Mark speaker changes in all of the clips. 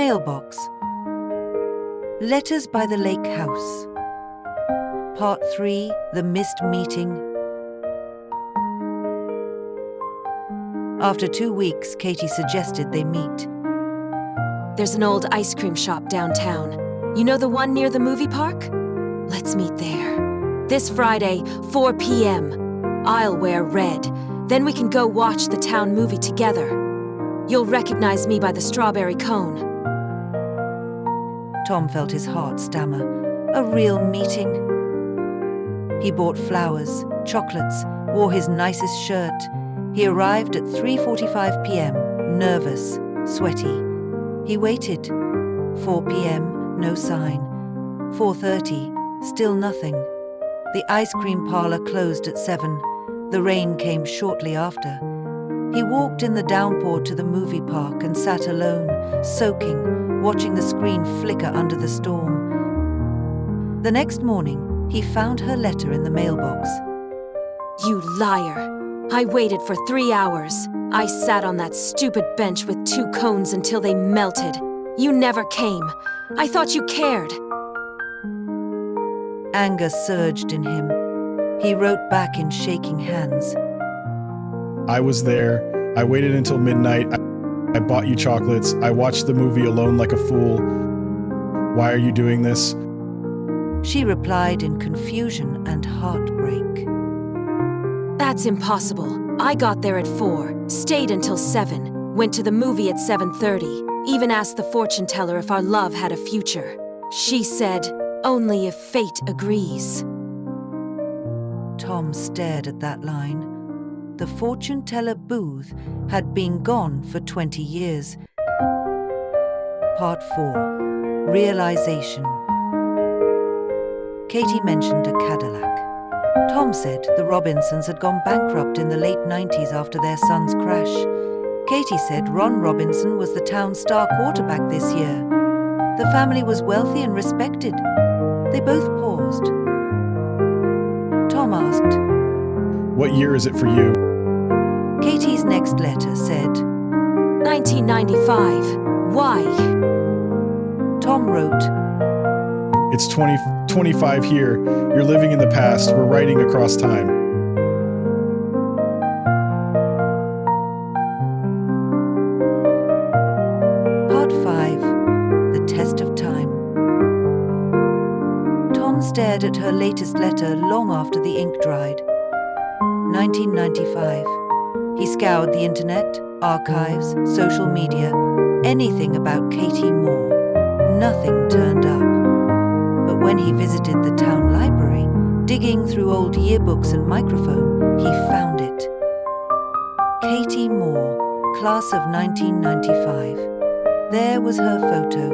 Speaker 1: Mailbox. Letters by the Lake House. Part 3, The Missed Meeting. After 2 weeks, Katie suggested they meet.
Speaker 2: There's an old ice cream shop downtown. You know the one near the movie park? Let's meet there. This Friday, 4 p.m. I'll wear red. Then we can go watch the town movie together. You'll recognize me by the strawberry cone.
Speaker 1: Tom felt his heart stammer. A real meeting. He bought flowers, chocolates, wore his nicest shirt. He arrived at 3:45 p.m., nervous, sweaty. He waited. 4 p.m., no sign. 4:30, still nothing. The ice cream parlor closed at 7. The rain came shortly after. He walked in the downpour to the movie park and sat alone, soaking, watching the screen flicker under the storm. The next morning, he found her letter in the mailbox.
Speaker 2: You liar! I waited for 3 hours. I sat on that stupid bench with 2 cones until they melted. You never came. I thought you cared.
Speaker 1: Anger surged in him. He wrote back in shaking hands.
Speaker 3: I was there. I waited until midnight. I bought you chocolates. I watched the movie alone like a fool. Why are you doing this?
Speaker 1: She replied in confusion and heartbreak.
Speaker 2: That's impossible. I got there at 4, stayed until 7, went to the movie at 7:30, even asked the fortune teller if our love had a future. She said, only if fate agrees.
Speaker 1: Tom stared at that line. The fortune teller booth had been gone for 20 years. Part 4, Realization. Katie mentioned a Cadillac. Tom said the Robinsons had gone bankrupt in the late 90s after their son's crash. Katie said Ron Robinson was the town's star quarterback this year. The family was wealthy and respected. They both paused. Tom asked,
Speaker 3: What year is it for you?
Speaker 1: Katie's next letter said,
Speaker 2: 1995. Why?
Speaker 1: Tom wrote,
Speaker 3: It's 25 here. You're living in the past. We're writing across time.
Speaker 1: Part 5, The Test of Time. Tom stared at her latest letter long after the ink dried. 1995. He scoured the internet, archives, social media, anything about Katie Moore. Nothing turned up. But when he visited the town library, digging through old yearbooks and microfilm, he found it. Katie Moore, class of 1995. There was her photo.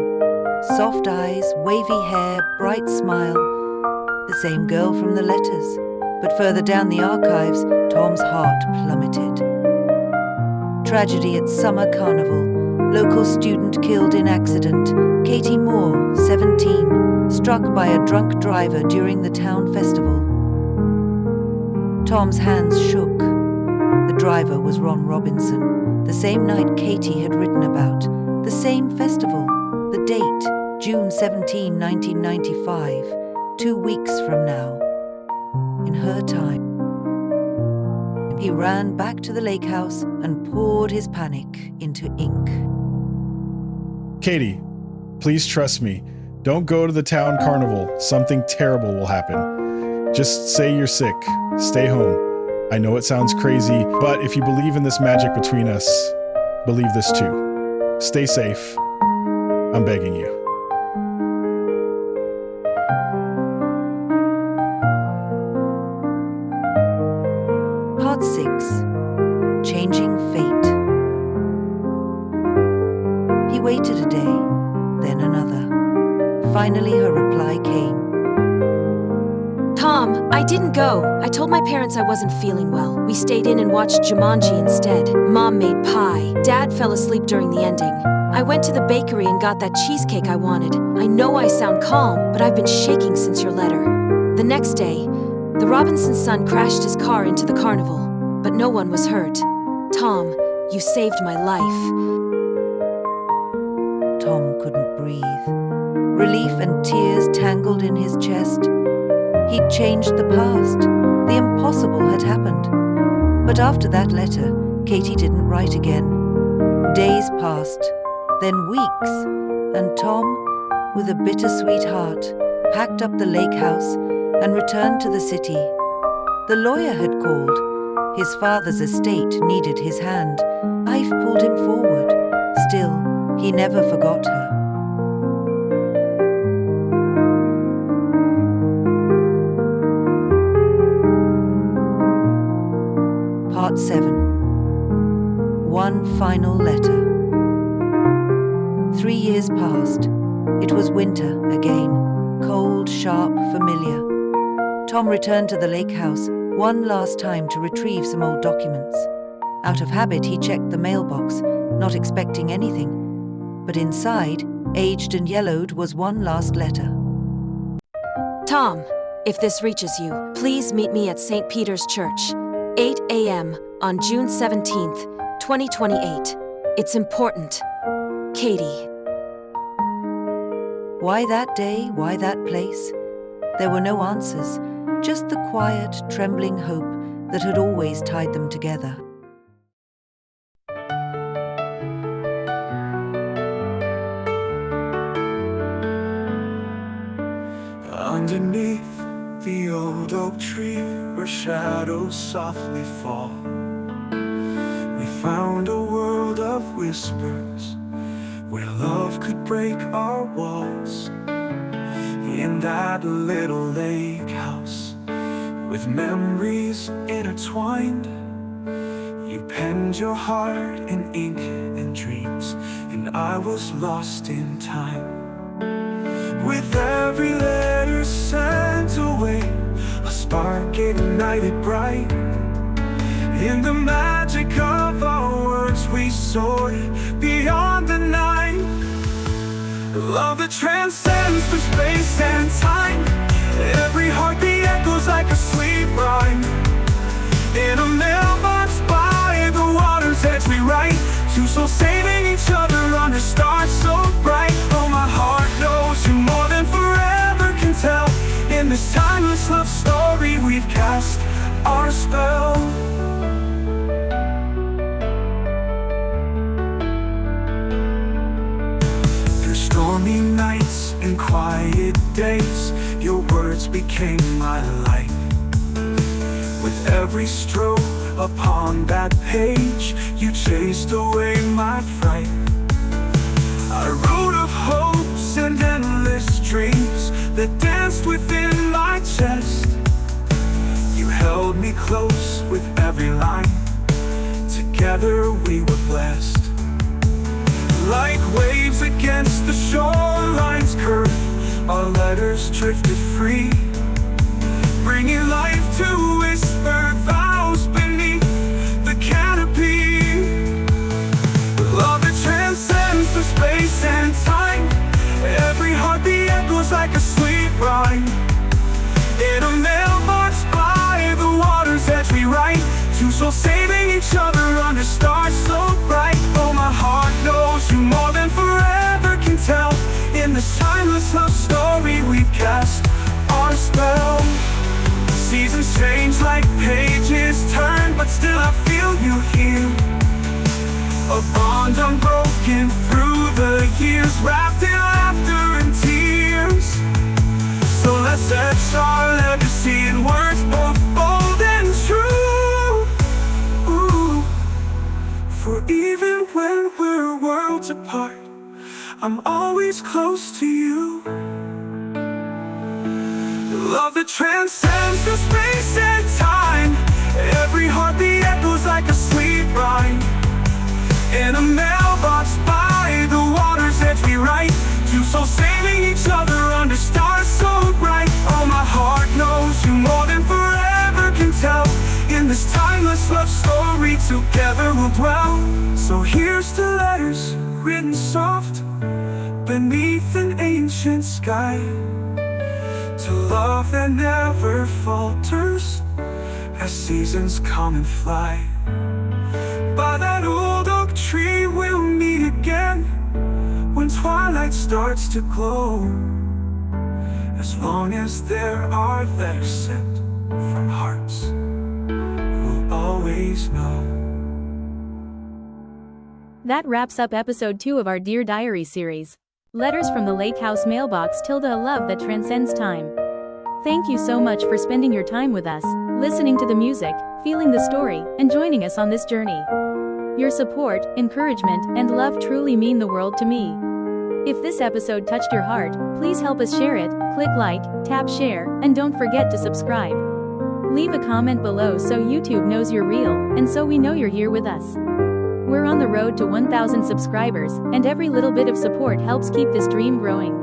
Speaker 1: Soft eyes, wavy hair, bright smile. The same girl from the letters. But further down the archives, Tom's heart plummeted. Tragedy at Summer Carnival. Local student killed in accident. Katie Moore, 17, struck by a drunk driver during the town festival. Tom's hands shook. The driver was Ron Robinson, the same night Katie had written about, the same festival, the date, June 17, 1995, 2 weeks from now. In her time. He ran back to the lake house and poured his panic into ink.
Speaker 3: Katie, please trust me. Don't go to the town carnival. Something terrible will happen. Just say you're sick. Stay home. I know it sounds crazy, but if you believe in this magic between us, believe this too. Stay safe. I'm begging you.
Speaker 1: Part 6, Changing Fate. He waited a day, then another. Finally, her reply came.
Speaker 2: Tom, I didn't go. I told my parents I wasn't feeling well. We stayed in and watched Jumanji instead. Mom made pie. Dad fell asleep during the ending. I went to the bakery and got that cheesecake I wanted. I know I sound calm, but I've been shaking since your letter. The next day, the Robinson's son crashed his car into the carnival, but no one was hurt. Tom, you saved my life.
Speaker 1: Tom Relief and tears tangled in his chest. He'd changed the past. The impossible had happened. But after that letter, Katie didn't write again. Days passed, then weeks, and Tom, with a bittersweet heart, packed up the lake house and returned to the city. The lawyer had called. His father's estate needed his hand. Life pulled him forward. Still, he never forgot her. Part 7. One final letter. 3 years passed. It was winter again. Cold, sharp, familiar. Tom returned to the lake house one last time to retrieve some old documents. Out of habit, he checked the mailbox, not expecting anything. But inside, aged and yellowed, was one last letter.
Speaker 2: Tom, if this reaches you, please meet me at St. Peter's Church, 8 a.m. on June 17th, 2028. It's important. Katie.
Speaker 1: Why that day? Why that place? There were no answers, just the quiet, trembling hope that had always tied them together.
Speaker 4: Underneath the old oak tree where shadows softly fall, we found a world of whispers where love could break our walls. In that little lake house with memories intertwined, you penned your heart in ink and dreams, and I was lost in time. With every letter sent away, a spark ignited bright. In the magic of our words, we soared beyond the night. Love that transcends through space and time. Every heartbeat echoes like a sweet rhyme. In a mailbox by the water's edge, we write. Two souls saving each other under stars so bright. Oh, my heart knows you more than forever can tell. In this timeless love story, we've cast our spell. Through stormy nights and quiet days, your words became my light. With every stroke upon that page, you chased away my fright. I wrote of hopes and endless dreams that danced within my chest. You held me close with every line. Together we were blessed. Like waves against the shoreline's curve, our letters drifted free, bringing life to whispered vows beneath the canopy. Love that transcends the space and time. Every heartbeat echoes like a sweet rhyme. In a mailbox by the water's edge, we write. Two souls saving each other under stars so bright. Oh, my heart knows you more than forever can tell. In this timeless love story, we've cast our spell. Seasons change like pages turn, but still I feel you here. A bond unbroken through the years, wrapped in laughter and tears. So let's etch our legacy in words both bold and true. Ooh. For even when we're worlds apart, I'm always close to you. Love that transcends the space and time. Every heartbeat echoes like a sweet rhyme. In a mailbox by the water's edge, we write. Two souls saving each other under stars so bright. Oh, my heart knows you more than forever can tell. In this timeless love story, together we'll dwell. So here's to letters written soft beneath an ancient sky, to love that never falters as seasons come and fly. By that old oak tree we'll meet again, when twilight starts to glow. As long as there are letters sent from hearts, we'll always know.
Speaker 5: That wraps up episode 2 of our Dear Diary series. Letters from the Lake House Mailbox, a love that transcends time. Thank you so much for spending your time with us, listening to the music, feeling the story, and joining us on this journey. Your support, encouragement, and love truly mean the world to me. If this episode touched your heart, please help us share it, click like, tap share, and don't forget to subscribe. Leave a comment below so YouTube knows you're real, and so we know you're here with us. We're on the road to 1,000 subscribers, and every little bit of support helps keep this dream growing.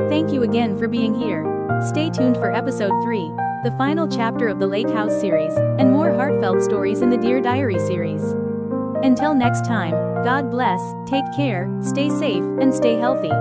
Speaker 5: Thank you again for being here. Stay tuned for episode 3, the final chapter of the Lake House series, and more heartfelt stories in the Dear Diary series. Until next time, God bless, take care, stay safe, and stay healthy.